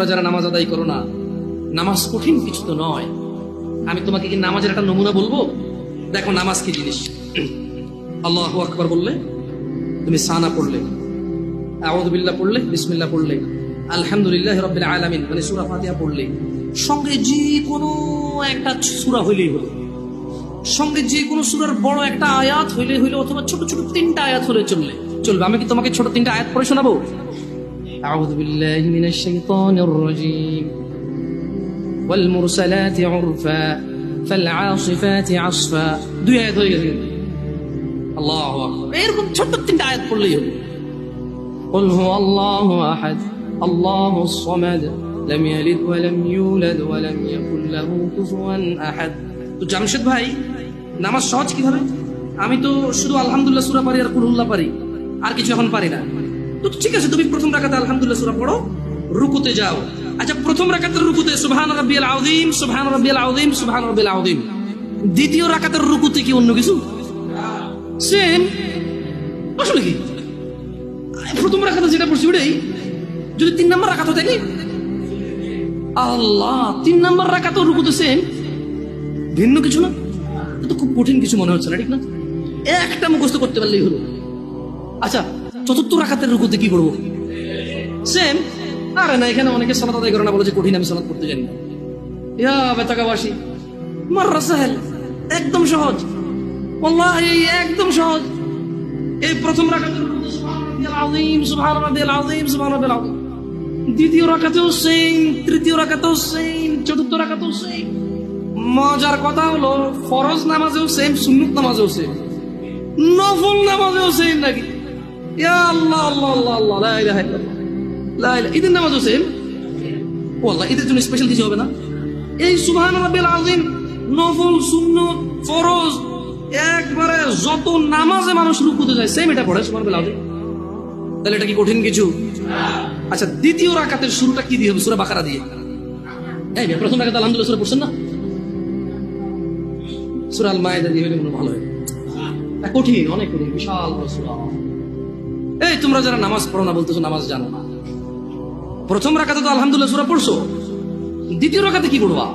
তোমরা যারা নামাজ আদায় করো না, নামাজ কঠিন কিছু তো নয়। আমি তোমাকে কি নামাজের একটা নমুনা বলবো? দেখো নামাজ কি জিনিস। আল্লাহু আকবার বললে, তুমি সানা পড়লে, আউযু বিল্লাহ পড়লে, বিসমিল্লাহ পড়লে, আলহামদুলিল্লাহি রাব্বিল আলামিন মানে সূরা ফাতিহা পড়লে, সঙ্গে যে কোনো একটা সূরা হইলেই হলো, সঙ্গে যে কোনো সূরার বড় একটা আয়াত হইলে হইলো, অথবা ছোট ছোট 3টা আয়াত হলে চলবে। আমি কি তোমাকে ছোট 3টা আয়াত পড়ে শোনাবো? আউযু বিল্লাহি মিনাশ শাইতানির রাজীম, ওয়াল মুরসালাতি উরফা ফাল আসিফাতি আসফা। 2 আয়াত হয়ে গেছে। আল্লাহু আকবার। এরকম ছোট 3টা আয়াত পড়লেই হলো। কুল হুয়াল্লাহু আহাদ আল্লাহুস সামাদ লাম ইয়ালিদ ওয়া লাম ইউলাদ ওয়া লাম ইয়াকুল লাহু কুফুয়ান আহাদ। তো জামশেদ ভাই, নামাজ সহজ কিভাবে? আমি তো শুধু আলহামদুলিল্লাহ সূরা পারি আর কুল হুল্লাহ পারি, আর কিছু এখন পারি না। তো ঠিক আছে, তুমি প্রথম রাকাতে আলহামদুলিল্লাহ সূরা পড়ো, রুকুতে যাও। আচ্ছা, প্রথম রাকাতের রুকুতে সুবহান রাব্বিয়াল আযীম, সুবহান রাব্বিয়াল আযীম, সুবহান রাব্বিয়াল আযীম। দ্বিতীয় রাকাতের রুকুতে কি অন্য কিছু? সেম। আসলে কি প্রথম রাকাতে যেটা পড়ছি ওটাই, যদি 3 নম্বর রাকাত হয় তাহলে আল্লাহ 3 নম্বর রাকাতের রুকুতে সেম, ভিন্ন কিছু না। এটা খুব কঠিন কিছু মনে হচ্ছে না, ঠিক না? একটা মুখস্থ করতে পারলেই হলো। আচ্ছা, চতুর্থ রাকাতের রুকুতে কি করবো? সেম। আরে না, এখানে অনেকে সালাত আদায় করে না, বলে যে কঠিন, আমি সালাত করতে জানি না। ইয়া বেতাকাবাসী, মাররা সাহেল, একদম সহজ, ওয়াল্লাহি একদম সহজ। এই প্রথম রাকাতের রুকুতে সুবহান রাব্বিয়াল আযীম, সুবহান রাব্বিয়াল আযীম, সুবহান রাব্বিয়াল আযীম। দ্বিতীয় রাকাতেও সেম, তৃতীয় রাকাতেও সেম, চতুর্থ রাকাতেও সেম। মজার কথা হলো ফরজ নামাজেও সেম, সুন্নত নামাজেও সেম, নফল নামাজেও সেম নাকি? ইয়া আল্লাহ আল্লাহ আল্লাহ আল্লাহ, লা ইলাহা ইল্লাল্লাহ, লা ইলাহা। ঈদের নামাজও সেম। ওয়াল্লাহ ঈদের জন্য স্পেশাল কিছু হবে না? এই সুবহান রাব্বিল আযীম, নফল, সুন্নত, ফরজ, একবারে যত নামাজে মানুষ রুকুতে যায় সেম এটা পড়ে সুবহান রাব্বিল আযীম। তাহলে এটা কি কঠিন কিছু? আচ্ছা, দ্বিতীয় রাকাতের শুরুটা কি দিয়ে হবে? সূরা বাকারা দিয়ে। এই প্রথম রাকাতে আলহামদুলিল্লাহ সূরা পড়ছেন না? সূরা আল মায়েদা দিয়ে হলে মনে ভালো হয়। কঠিন, অনেক কঠিন, বিশাল সূরা। এই তোমরা যারা নামাজ পড়ো না, বলতেছো নামাজ জানো না। প্রথম রাকাতে তো আলহামদুলিল্লাহ সূরা পড়ছো, দ্বিতীয় রাকাতে কি পড়বা?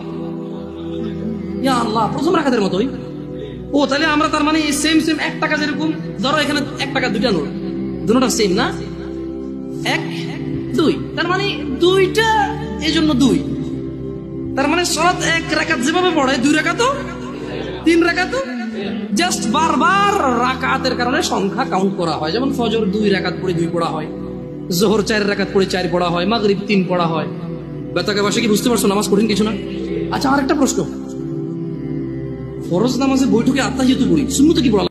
ইয়া আল্লাহ, প্রথম রাকাতের মতোই। ও তাহলে আমরা তার মানে সেম সেম 1 টাকা, যেরকম ধরো এখানে 1 টাকা 2টা নোট, দুটোটা সেম না? 1 2, তার মানে 2টা, এই জন্য 2। তার মানে সালাত 1 রাকাত যেভাবে পড়ে 2 রাকাতও 3 রাকাতও, জাস্ট বারবার রাকাতের কারণে সংখ্যা কাউন্ট করা হয়। যেমন ফজর 2 রাকাত পড়ে 2 পড়া হয়, যোহর 4 রাকাত পড়ে 4 পড়া হয়, মাগরিব 3 পড়া হয়। বেতাকে বাসে কি বুঝতে পারছো নামাজ কঠিন কিছু না? আচ্ছা, আরেকটা প্রশ্ন, ফরজ নামাজে বৈঠকে আত্তাহিয়াতু পড়ি, সুন্নতে কি পড়া?